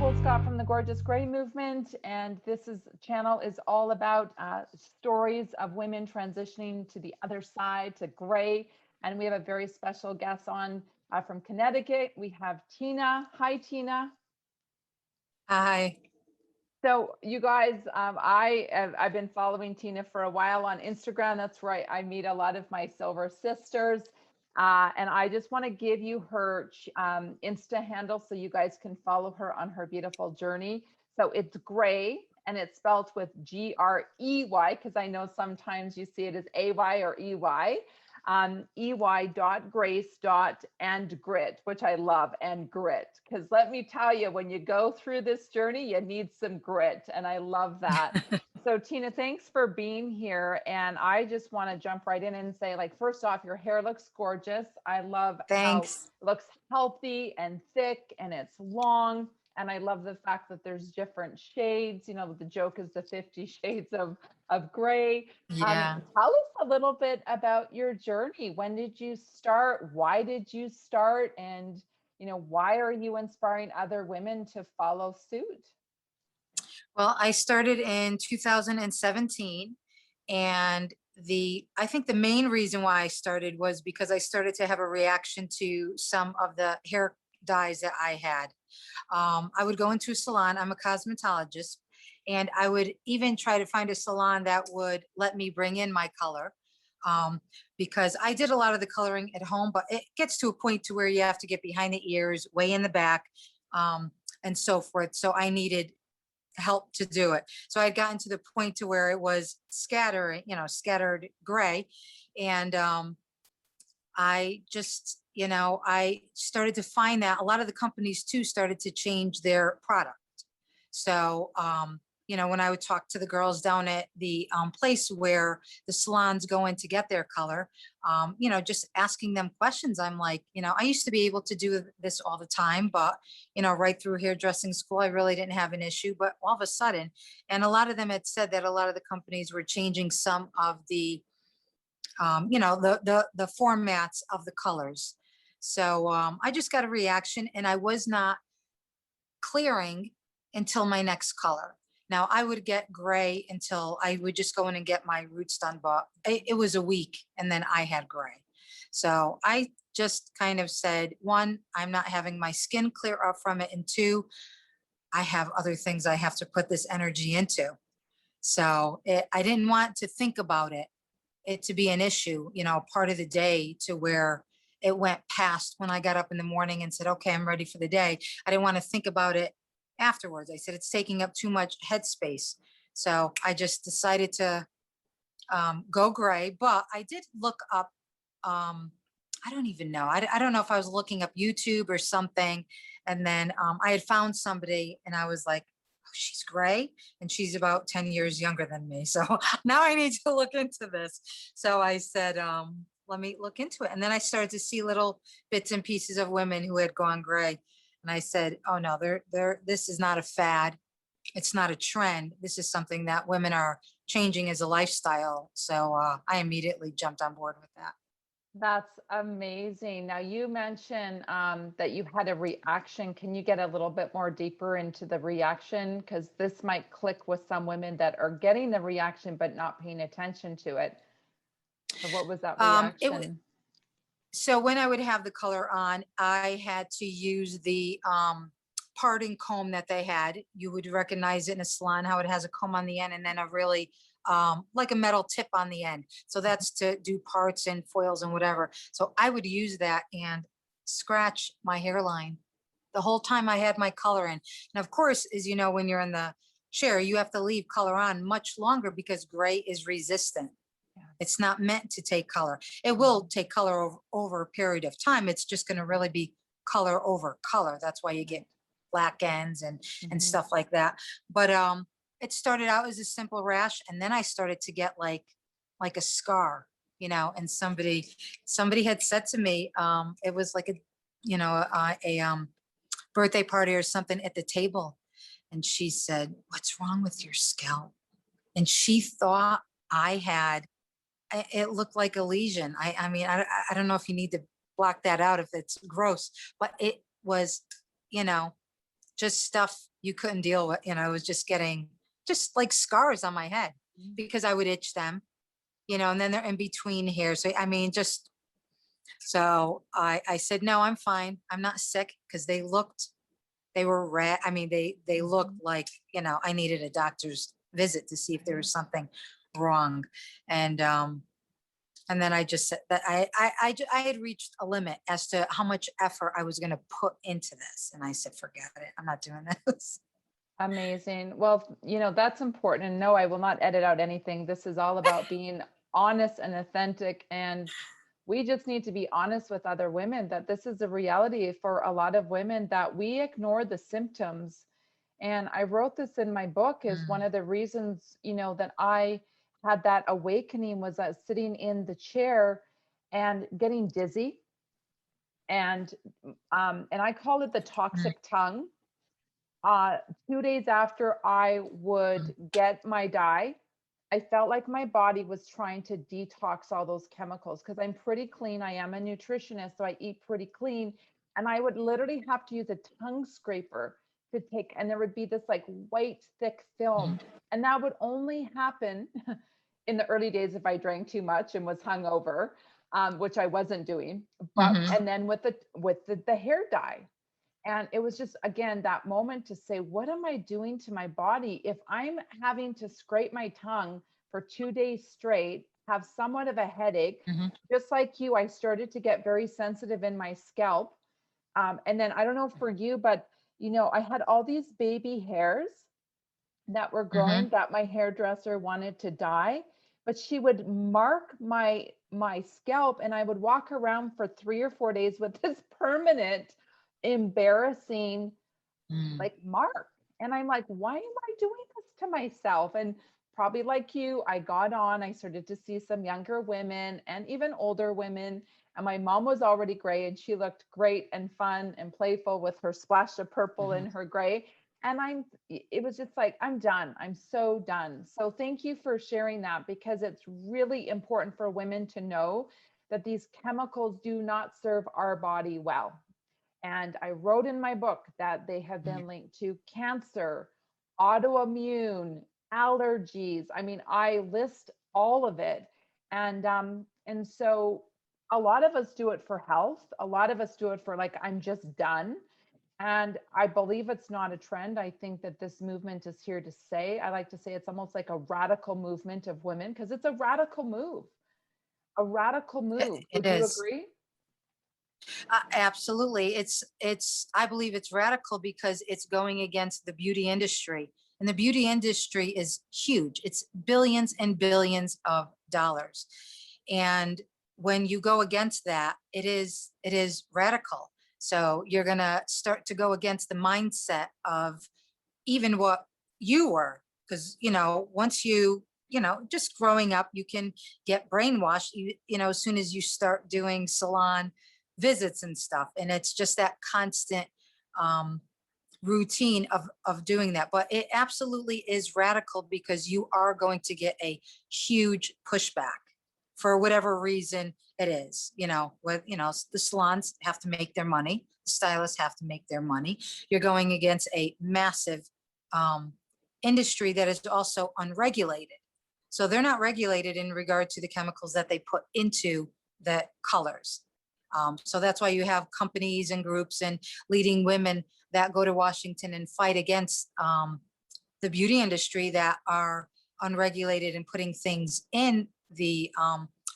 Nicole Scott from the Gorgeous Gray Movement, and channel is all about stories of women transitioning to the other side, to gray. And we have a very special guest on from Connecticut. We have Tina. Hi, Tina. Hi. So you guys, I've been following Tina for a while on Instagram. That's where I meet a lot of my silver sisters. And I just want to give you her Insta handle so you guys can follow her on her beautiful journey. So it's Gray, and it's spelled with Grey, because I know sometimes you see it as AY or EY. ey.grace.and-grit, which I love, and grit, because let me tell you, when you go through this journey, you need some grit, and I love that. So Tina, thanks for being here. And I just want to jump right in and say, like, first off, your hair looks gorgeous. I love how it Thanks. looks healthy and thick and it's long. And I love the fact that there's different shades. You know, the joke is the 50 shades of gray. Yeah. Tell us a little bit about your journey. When did you start? Why did you start? And, you know, why are you inspiring other women to follow suit? Well, I started in 2017, and I think the main reason why I started was because I started to have a reaction to some of the hair dyes that I had. I would go into a salon. I'm a cosmetologist, and I would even try to find a salon that would let me bring in my color. Because I did a lot of the coloring at home, but it gets to a point to where you have to get behind the ears, way in the back, and so forth. So I needed help to do it. So I had gotten to the point to where it was scattered gray. And I just, I started to find that a lot of the companies too started to change their product. So, when I would talk to the girls down at the place where the salons go in to get their color, just asking them questions. I'm like, I used to be able to do this all the time, but, right through hairdressing school, I really didn't have an issue. But all of a sudden, and a lot of them had said that a lot of the companies were changing some of the, the formats of the colors. So I just got a reaction, and I was not clearing until my next color. Now I would get gray until I would just go in and get my roots done, but it was a week and then I had gray. So I just kind of said, one, I'm not having my skin clear up from it. And two, I have other things I have to put this energy into. So I didn't want to think about it to be an issue, part of the day, to where it went past when I got up in the morning and said, okay, I'm ready for the day. I didn't want to think about it afterwards. I said, it's taking up too much headspace. So I just decided to go gray, but I did look up, I don't even know. I don't know if I was looking up YouTube or something. And then I had found somebody and I was like, oh, she's gray and she's about 10 years younger than me. So now I need to look into this. So I said, let me look into it. And then I started to see little bits and pieces of women who had gone gray. And I said, oh no, this is not a fad. It's not a trend. This is something that women are changing as a lifestyle. So I immediately jumped on board with that. That's amazing. Now you mentioned that you had a reaction. Can you get a little bit more deeper into the reaction? Because this might click with some women that are getting the reaction but not paying attention to it. So what was that reaction? So when I would have the color on, I had to use the parting comb that they had. You would recognize it in a salon, how it has a comb on the end and then a really like a metal tip on the end. So that's to do parts and foils and whatever. So I would use that and scratch my hairline the whole time I had my color in. And of course, as you know, when you're in the chair, you have to leave color on much longer because gray is resistant. It's not meant to take color. It will take color over a period of time. It's just going to really be color over color. That's why you get black ends and stuff like that. But it started out as a simple rash, and then I started to get like a scar, and somebody had said to me, it was like a birthday party or something at the table. And she said, what's wrong with your scalp? And she thought I had, it looked like a lesion. I mean, I don't know if you need to block that out if it's gross, but it was, just stuff you couldn't deal with. You know, I was just getting just like scars on my head because I would itch them, you know, and then they're in between here. So, I mean, just, so I said, no, I'm fine. I'm not sick, because they were red. I mean, they looked like, you know, I needed a doctor's visit to see if there was something wrong. And then I just said that I had reached a limit as to how much effort I was going to put into this. And I said, forget it. I'm not doing this. Amazing. Well, you know, that's important. And no, I will not edit out anything. This is all about being honest and authentic. And we just need to be honest with other women that this is a reality for a lot of women, that we ignore the symptoms. And I wrote this in my book, is one Mm, of the reasons, you know, that I had that awakening was that sitting in the chair and getting dizzy. And I call it the mm, toxic tongue. 2 days after I would mm, get my dye, I felt like my body was trying to detox all those chemicals because I'm pretty clean. I am a nutritionist, so I eat pretty clean. And I would literally have to use a tongue scraper to take, and there would be this like white, thick film. mhm, And that would only happen in the early days if I drank too much and was hungover, which I wasn't doing. But mhm, and then with the hair dye, and it was just, again, that moment to say, what am I doing to my body if I'm having to scrape my tongue for 2 days straight, have somewhat of a headache? mhm, Just like you, I started to get very sensitive in my scalp. And then I don't know for you, but you know, I had all these baby hairs that were growing mhm. that my hairdresser wanted to dye, but she would mark my scalp, and I would walk around for 3 or 4 days with this permanent embarrassing Mm, like mark. And I'm like, why am I doing this to myself? And probably like you, I got on, I started to see some younger women and even older women. And my mom was already gray, and she looked great and fun and playful with her splash of purple mhm. in her gray. And it was just like, I'm done. I'm so done. So thank you for sharing that, because it's really important for women to know that these chemicals do not serve our body well. And I wrote in my book that they have Mm. been linked to cancer, autoimmune, allergies. I mean, I list all of it. And so a lot of us do it for health. A lot of us do it for like, I'm just done. And I believe it's not a trend. I think that this movement is here to stay. I like to say it's almost like a radical movement of women, because it's a radical move, a radical move. It Would you is. agree? Absolutely. I believe it's radical because it's going against the beauty industry. And the beauty industry is huge. It's billions and billions of dollars. And when you go against that, it is radical. So you're going to start to go against the mindset of even what you were, because, you know, once you know, just growing up, you can get brainwashed, you know, as soon as you start doing salon visits and stuff. And it's just that constant um, routine of doing that. But it absolutely is radical because you are going to get a huge pushback for whatever reason it is. You know, with, you know, the salons have to make their money, the stylists have to make their money. You're going against a massive um, industry that is also unregulated. So they're not regulated in regard to the chemicals that they put into the colors. So that's why you have companies and groups and leading women that go to Washington and fight against the beauty industry that are unregulated and putting things in the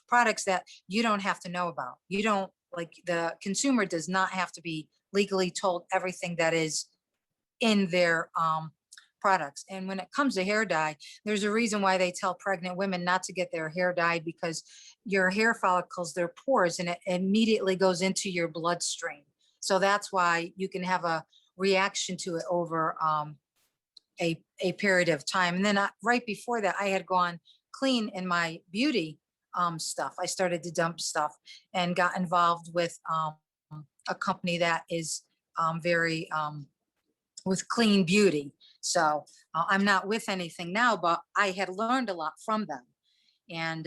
products that you don't have to know about. You don't, like, the consumer does not have to be legally told everything that is in their products. And when it comes to hair dye, there's a reason why they tell pregnant women not to get their hair dyed, because your hair follicles, they're pores, and it immediately goes into your bloodstream. So that's why you can have a reaction to it over a period of time. And then right before that, I had gone clean in my beauty stuff. I started to dump stuff and got involved with a company that is very with clean beauty. So I'm not with anything now, but I had learned a lot from them. And,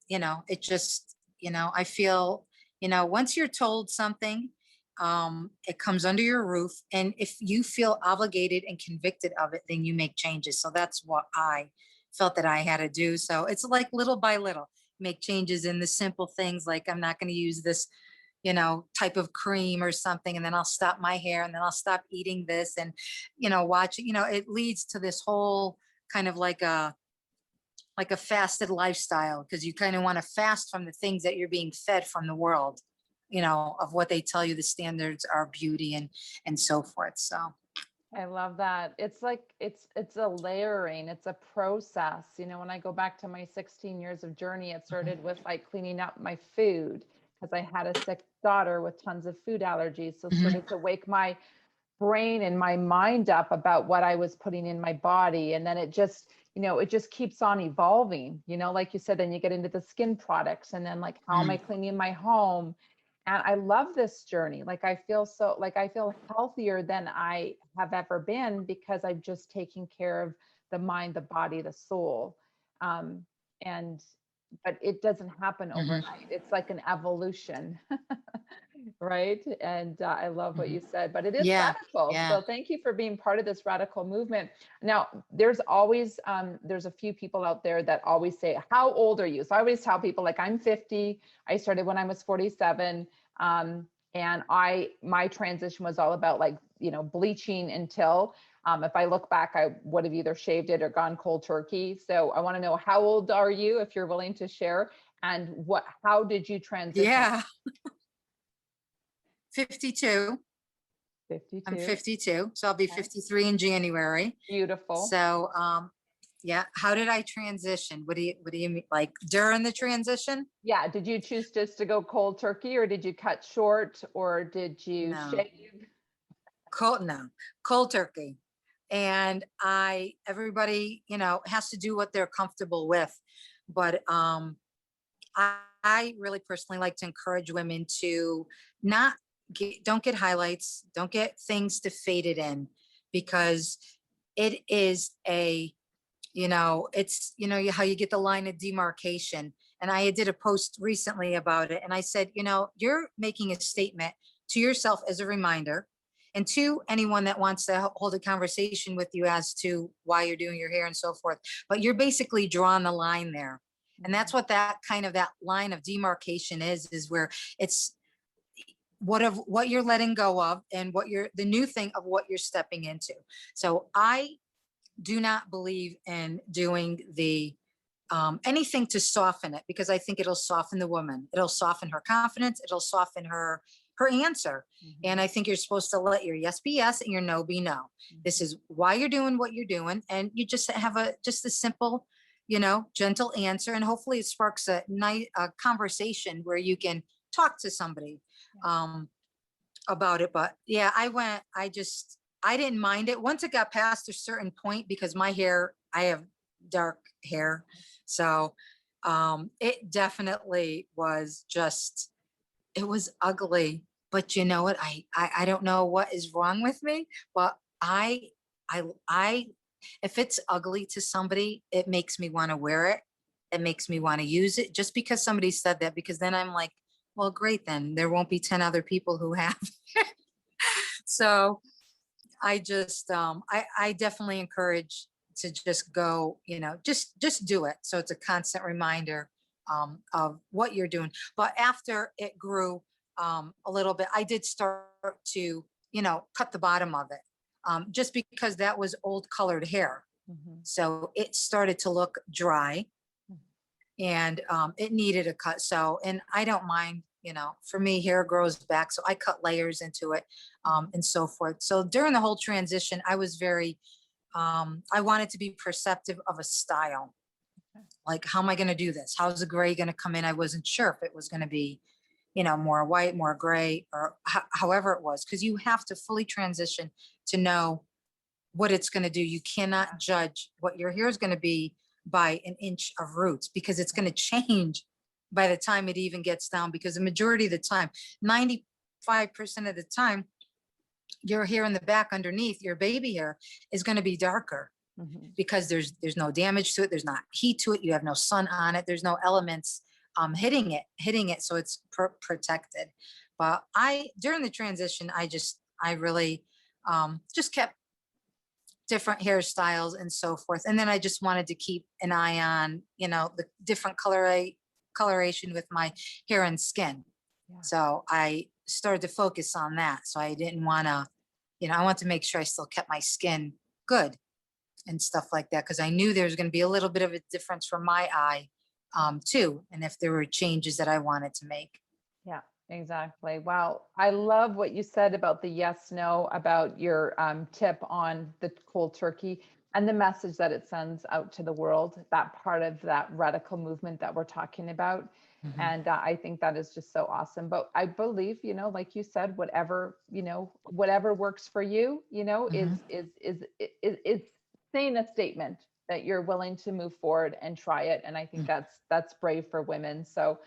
you know, it just, you know, I feel, you know, once you're told something, it comes under your roof. And if you feel obligated and convicted of it, then you make changes. So that's what I felt that I had to do. So it's like little by little, make changes in the simple things, like I'm not going to use this, type of cream or something, and then I'll stop my hair, and then I'll stop eating this, and watch, it leads to this whole kind of like a fasted lifestyle, because you kind of want to fast from the things that you're being fed from the world, of what they tell you the standards are, beauty and so forth. So I love that. It's like it's a layering, it's a process. When I go back to my 16 years of journey, it started with like cleaning up my food because I had a sick daughter with tons of food allergies. So mhm, started to wake my brain and my mind up about what I was putting in my body. And then it just keeps on evolving, like you said, then you get into the skin products and then like, how am I mhm, cleaning my home? And I love this journey. Like I feel healthier than I have ever been because I've just taken care of the mind, the body, the soul. Um, and but it doesn't happen mhm, overnight. It's like an evolution. Right. And I love what mhm. you said, but it is Yeah, radical. yeah, So thank you for being part of this radical movement. Now, there's always, there's a few people out there that always say, how old are you? So I always tell people like, I'm 50. I started when I was 47. And my transition was all about like, bleaching until, if I look back, I would have either shaved it or gone cold turkey. So I want to know, how old are you, if you're willing to share, and how did you transition? yeah. 52. I'm 52. 52, so I'll be Okay. 53 in January. Beautiful. So, yeah. How did I transition? What do you mean? Like during the transition? Yeah. Did you choose just to go cold turkey, or did you cut short, or did you No, shave? no, cold turkey. And everybody, has to do what they're comfortable with. But I really personally like to encourage women to not don't get highlights, don't get things to fade it in, because it is it's, how you get the line of demarcation. And I did a post recently about it. And I said, you're making a statement to yourself as a reminder, and to anyone that wants to hold a conversation with you as to why you're doing your hair and so forth. But you're basically drawing the line there. And that's what that line of demarcation is where it's what you're letting go of, and the new thing of what you're stepping into. So I do not believe in doing the anything to soften it, because I think it'll soften the woman. It'll soften her confidence. It'll soften her answer. And Mhm, I think you're supposed to let your yes be yes and your no be no. This mhm. is why you're doing what you're doing, and you just have just a simple, gentle answer, and hopefully it sparks a nice conversation where you can talk to somebody um, about it. But yeah, I didn't mind it once it got past a certain point, because I have dark hair. So it definitely was just, it was ugly. But you know what? I don't know what is wrong with me, but I if it's ugly to somebody, it makes me want to wear it. It makes me want to use it, just because somebody said that, because then I'm like, well, great, then there won't be 10 other people who have. So I definitely encourage to just go, just do it. So it's a constant reminder of what you're doing. But after it grew a little bit, I did start to, cut the bottom of it, just because that was old colored hair. Mhm, So it started to look dry, mhm. and it needed a cut. So, and I don't mind, for me, hair grows back. So I cut layers into it, and so forth. So during the whole transition, I was I wanted to be perceptive of a style. Like, how am I going to do this? How's the gray going to come in? I wasn't sure if it was going to be, more white, more gray, or however it was, because you have to fully transition to know what it's going to do. You cannot judge what your hair is going to be by an inch of roots, because it's going to change by the time it even gets down. Because the majority of the time, 95% of the time, your hair in the back underneath your baby hair is going to be darker, Mhm. because there's no damage to it. There's not heat to it. You have no sun on it. There's no elements hitting it. So it's protected. But during the transition, I really just kept different hairstyles and so forth. And then I just wanted to keep an eye on, the different coloration with my hair and skin. Yeah. So I started to focus on that. So I didn't want to, I want to make sure I still kept my skin good and stuff like that, because I knew there was going to be a little bit of a difference for my eye too. And if there were changes that I wanted to make. Yeah, exactly. Wow. I love what you said about the yes, no, about your tip on the cold turkey and the message that it sends out to the world, that part of that radical movement that we're talking about. Mhm. And I think that is just so awesome. But I believe, like you said, whatever works for you, Mhm. is saying a statement that you're willing to move forward and try it. And I think Mm. that's brave for women. So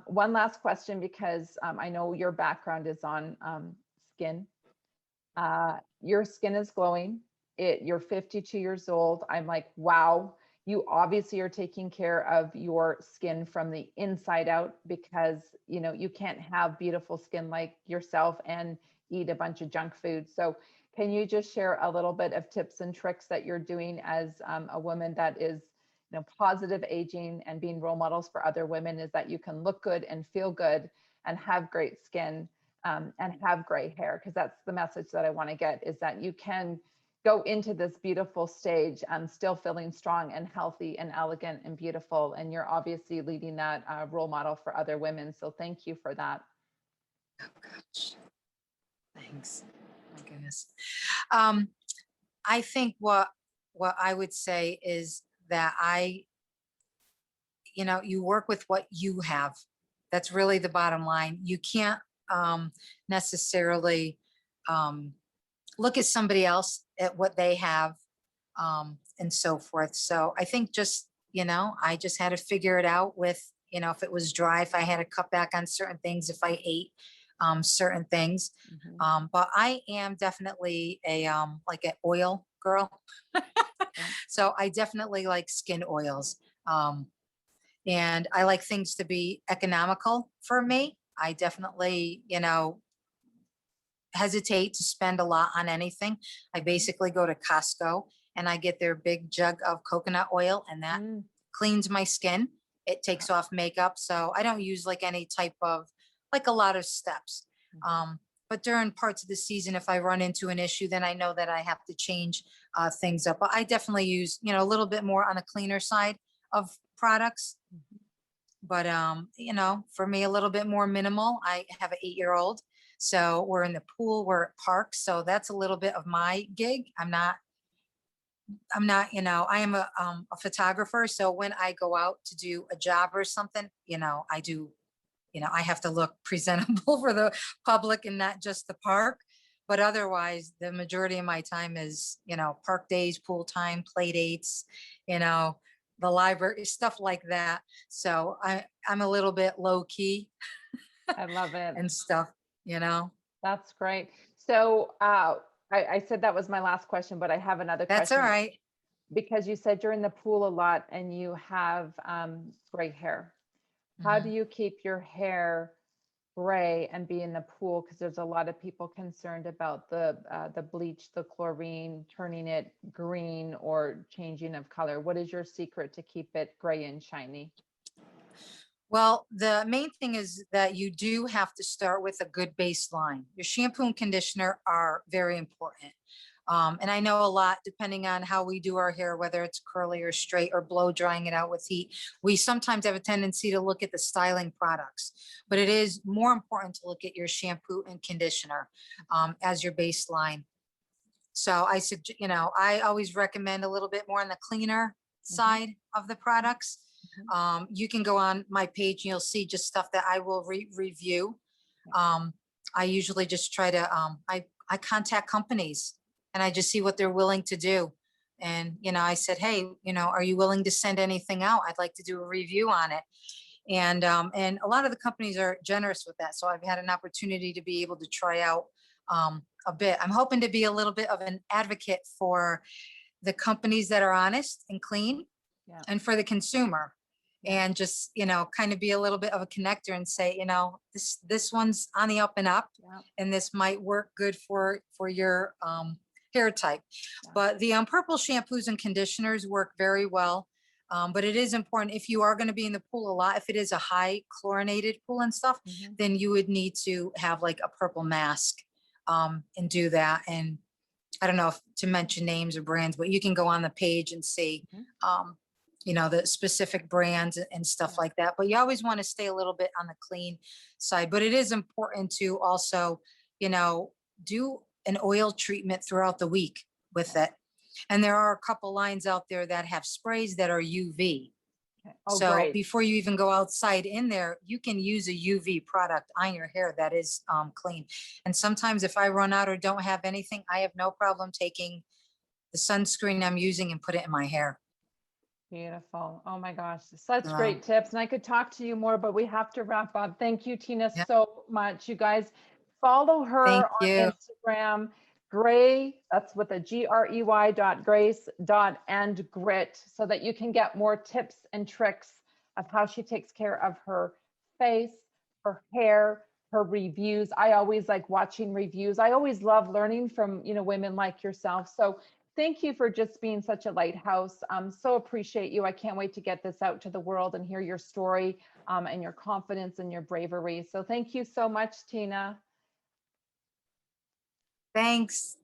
one last question, because I know your background is on skin. Your skin is glowing. You're 52 years old. I'm like, wow, you obviously are taking care of your skin from the inside out, because you can't have beautiful skin like yourself and eat a bunch of junk food. So can you just share a little bit of tips and tricks that you're doing as a woman that is positive aging and being role models for other women, is that you can look good and feel good and have great skin and have gray hair? Because that's the message that I want to get, is that you can go into this beautiful stage still feeling strong and healthy and elegant and beautiful. And you're obviously leading that role model for other women. So thank you for that. Oh, gosh. Thanks. My goodness. Um, I think what I would say is that you work with what you have. That's really the bottom line. You can't necessarily um, look at somebody else at what they have and so forth. So I think I just had to figure it out with, if it was dry, if I had to cut back on certain things, if I ate certain things. Mhm. But I am definitely like an oil girl. Yeah. So I definitely like skin oils. Um, and I like things to be economical for me. I definitely, hesitate to spend a lot on anything. I basically go to Costco and I get their big jug of coconut oil, and that Mm, cleans my skin. It yeah. takes off makeup. So I don't use like any type of, like, a lot of steps. Mhm. But during parts of the season, if I run into an issue, then I know that I have to change things up. But I definitely use, a little bit more on the cleaner side of products. Mhm. But for me, a little bit more minimal. I have an 8-year-old, so we're in the pool, we're at parks, so that's a little bit of my gig. I'm not, I am a photographer, so when I go out to do a job or something, I do, I have to look presentable for the public and not just the park. But otherwise, the majority of my time is, park days, pool time, play dates, you know, the library, stuff like that. So I'm a little bit low key I love it. and stuff. That's great. So I said that was my last question, but I have another That's all question, right. because you said you're in the pool a lot and you have gray hair. How do Mhm. you keep your hair gray and be in the pool? Because there's a lot of people concerned about the bleach, the chlorine, turning it green or changing of color. What is your secret to keep it gray and shiny? Well, the main thing is that you do have to start with a good baseline. Your shampoo and conditioner are very important. And I know a lot, depending on how we do our hair, whether it's curly or straight or blow drying it out with heat, we sometimes have a tendency to look at the styling products. But it is more important to look at your shampoo and conditioner as your baseline. So I always recommend a little bit more on the cleaner Mhm, side of the products. mhm. You can go on my page and you'll see just stuff that I will review. Yeah. Um, I usually just try to, I contact companies and I just see what they're willing to do. And, I said, hey, are you willing to send anything out? I'd like to do a review on it. And a lot of the companies are generous with that. So I've had an opportunity to be able to try out a bit. I'm hoping to be a little bit of an advocate for the companies that are honest and clean, Yeah. and for the consumer. and just, kind of be a little bit of a connector and say, this one's on the up and up, Yeah. and this might work good for your hair type. Yeah. But the purple shampoos and conditioners work very well. But it is important, if you are going to be in the pool a lot, if it is a high chlorinated pool and stuff, Mhm. then you would need to have like a purple mask and do that. And I don't know if to mention names or brands, but you can go on the page and see, Mhm. the specific brands and stuff Yeah. like that. But you always want to stay a little bit on the clean side. But it is important to also, do an oil treatment throughout the week with Okay. it. And there are a couple lines out there that have sprays that are UV. Okay. Oh, So great. before you even go outside in there, you can use a UV product on your hair that is clean. And sometimes if I run out or don't have anything, I have no problem taking the sunscreen I'm using and put it in my hair. Beautiful. Oh my gosh, such So, great tips. And I could talk to you more, but we have to wrap up. Thank you, Tina, yeah, so much. You guys follow thank her on you. Instagram. Gray, that's with a GREY .grace and grit, so that you can get more tips and tricks of how she takes care of her face, her hair, her reviews. I always like watching reviews. I always love learning from, women like yourself. So thank you for just being such a lighthouse. So appreciate you. I can't wait to get this out to the world and hear your story and your confidence and your bravery. So thank you so much, Tina. Thanks.